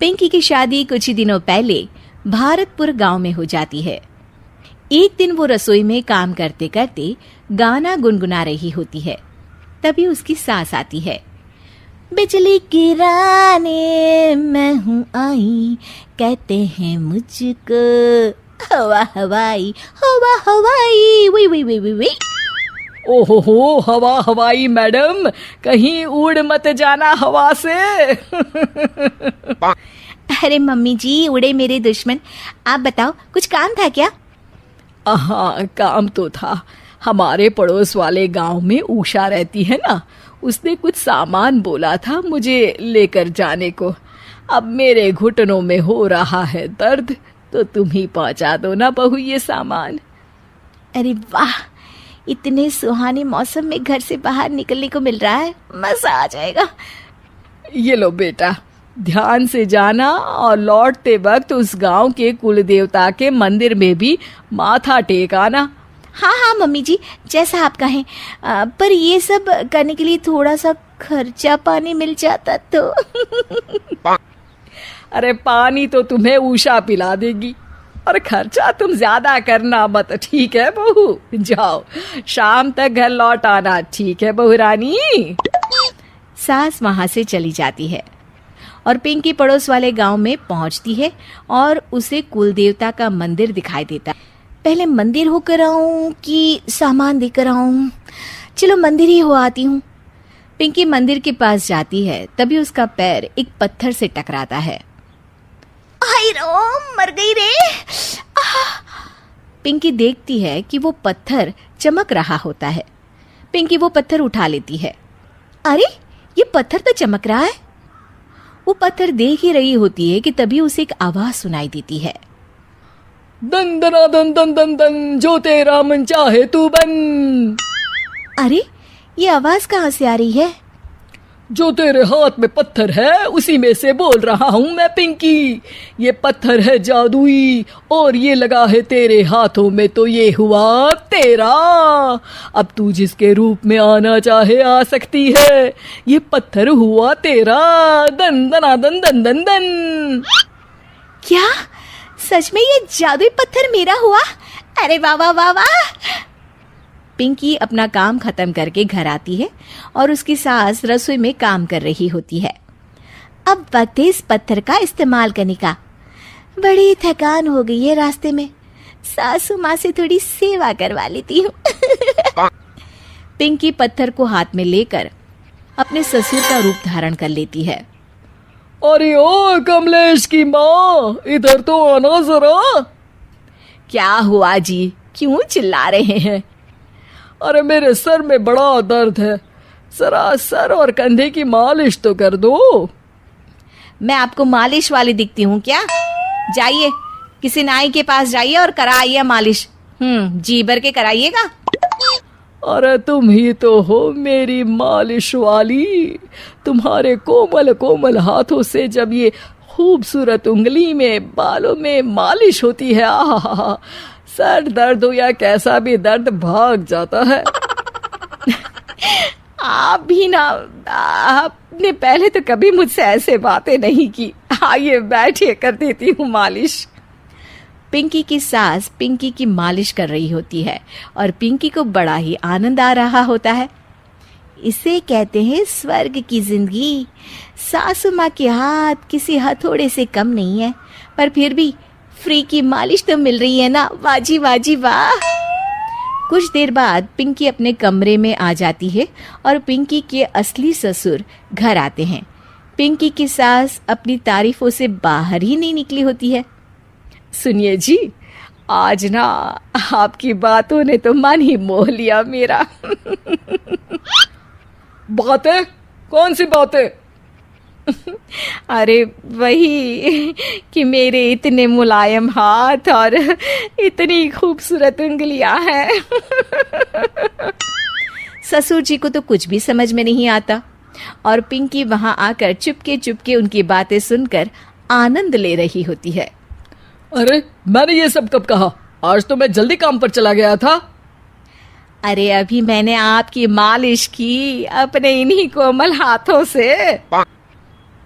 पिंकी की शादी कुछ ही दिनों पहले भारतपुर गांव में हो जाती है। एक दिन वो रसोई में काम करते करते गाना गुनगुना रही होती है। तभी उसकी सास आती है। बिजली गिराने मैं हूँ आई, कहते हैं मुझको हवा हवाई, हवा हवाई, वी वी वी वी वी। ओहो, हवा हवाई मैडम, कहीं उड़ मत जाना हवा से। अरे मम्मी जी, उड़े मेरे दुश्मन। आप बताओ, कुछ काम था क्या? हाँ, काम तो था। हमारे पड़ोस वाले गांव में उषा रहती है ना, उसने कुछ सामान बोला था मुझे लेकर जाने को। अब मेरे घुटनों में हो रहा है दर्द, तो तुम ही पहुंचा दो ना बहू ये सामान। अरे वाह, इतने सुहाने मौसम में घर से बाहर निकलने को मिल रहा है, मजा आ जाएगा। ये लो बेटा, ध्यान से जाना और लौटते वक्त उस गांव के कुल देवता के मंदिर में भी माथा टेक आना। हाँ हाँ मम्मी जी, जैसा आप कहें। पर ये सब करने के लिए थोड़ा सा खर्चा पानी मिल जाता तो। अरे पानी तो तुम्हें उषा पिला देगी, और खर्चा तुम ज्यादा करना मत, ठीक है बहू? जाओ, शाम तक घर लौट आना, ठीक है बहू रानी? सास वहां से चली जाती है और पिंकी पड़ोस वाले गांव में पहुंचती है और उसे कुल देवता का मंदिर दिखाई देता है। पहले मंदिर होकर आऊं कि सामान देकर आऊं? चलो मंदिर ही हो आती हूँ। पिंकी मंदिर के पास जाती है, तभी उसका पैर एक पत्थर से टकराता है। हाय रो, मर गई रे। पिंकी देखती है कि वो पत्थर चमक रहा होता है। पिंकी वो पत्थर उठा लेती है। अरे, ये पत्थर तो चमक रहा है। वो पत्थर देख ही रही होती है कि तभी उसे एक आवाज सुनाई देती है। दन दना दन दन दन दन, जो तेरा मन चाहे तू बन। अरे, ये आवाज कहाँ से आ रही है? जो तेरे हाथ में पत्थर है उसी में से बोल रहा हूँ मैं पिंकी। ये पत्थर है जादुई और ये लगा है तेरे हाथों में, तो ये हुआ तेरा। अब तू जिसके रूप में आना चाहे आ सकती है। ये पत्थर हुआ तेरा। दन दना दन दन दन दन। क्या सच में ये जादुई पत्थर मेरा हुआ? अरे वाह वाह वाह वाह। पिंकी अपना काम खत्म करके घर आती है और उसकी सास रसोई में काम कर रही होती है। अब वक्त है इस पत्थर का इस्तेमाल करने का। बड़ी थकान हो गई है रास्ते में, सासू माँ से थोड़ी सेवा करवा लेती हूँ। पिंकी पत्थर को हाथ में लेकर अपने ससुर का रूप धारण कर लेती है। अरे ओ कमलेश की माँ, इधर तो आना जरा। क्या हुआ जी, क्यों चिल्ला रहे हैं? अरे मेरे सर में बड़ा दर्द है, जरा सर और कंधे की मालिश तो कर दो। मैं आपको मालिश वाली दिखती हूँ क्या? जाइए किसी नाई के पास जाइए और कराइए मालिश। जी भर के कराइएगा। अरे तुम ही तो हो मेरी मालिश वाली। तुम्हारे कोमल कोमल हाथों से जब ये खूबसूरत उंगली में बालों में मालिश होती है, आहा, सर दर्द हो या कैसा भी दर्द भाग जाता है। आप भी ना, आपने पहले तो कभी मुझसे ऐसे बातें नहीं की। आइए बैठिए, कर देती हूँ मालिश। पिंकी की सास पिंकी की मालिश कर रही होती है और पिंकी को बड़ा ही आनंद आ रहा होता है। इसे कहते हैं स्वर्ग की जिंदगी। सासू माँ के हाथ किसी हथौड़े से कम नहीं है, पर फिर भी फ्री की मालिश तो मिल रही है ना। वाजी वाजी वाह। कुछ देर बाद पिंकी अपने कमरे में आ जाती है और पिंकी के असली ससुर घर आते हैं। पिंकी की सास अपनी तारीफों से बाहर ही नहीं निकली होती है। सुनिए जी, आज ना आपकी बातों ने तो मन ही मोह लिया मेरा। बातें? कौन सी बातें? अरे वही कि मेरे इतने मुलायम हाथ और इतनी खूबसूरत उंगलियां हैं। ससुर जी को तो कुछ भी समझ में नहीं आता और पिंकी वहां आकर चुपके चुपके उनकी बातें सुनकर आनंद ले रही होती है। अरे मैंने ये सब कब कहा? आज तो मैं जल्दी काम पर चला गया था। अरे अभी मैंने आपकी मालिश की अपने इन्हीं कोमल हाथों से।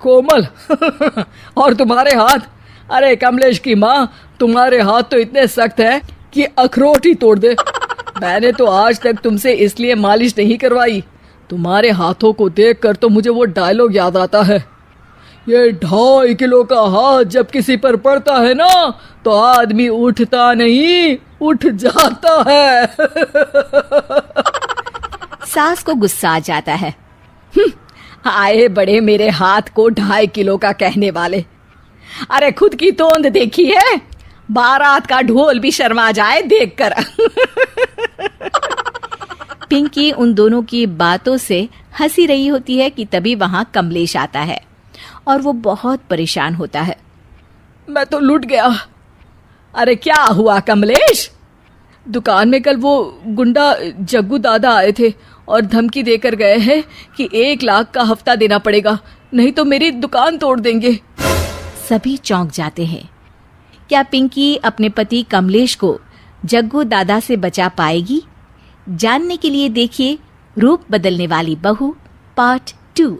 कोमल और तुम्हारे हाथ, अरे कमलेश की माँ, तुम्हारे हाथ तो इतने सख्त हैं कि अखरोट ही तोड़ दे। मैंने तो आज तक तुमसे इसलिए मालिश नहीं करवाई, तुम्हारे हाथों को देखकर तो मुझे वो डायलॉग याद आता है, ये 2.5 किलो का हाथ जब किसी पर पड़ता है ना तो आदमी उठता नहीं, उठ जाता है। सास को गुस्सा आ जाता है। आए बड़े मेरे हाथ को 2.5 किलो का कहने वाले, अरे खुद की तोंद देखी है, बारात का ढोल भी शर्मा जाए देखकर। पिंकी उन दोनों की बातों से हंसी रही होती है कि तभी वहां कमलेश आता है और वो बहुत परेशान होता है। मैं तो लुट गया। अरे क्या हुआ कमलेश? दुकान में कल वो गुंडा जग्गू दादा आए थे और धमकी देकर गए हैं कि 1 लाख का हफ्ता देना पड़ेगा, नहीं तो मेरी दुकान तोड़ देंगे। सभी चौंक जाते हैं। क्या पिंकी अपने पति कमलेश को जग्गू दादा से बचा पाएगी? जानने के लिए देखिए रूप बदलने वाली बहू पार्ट 2।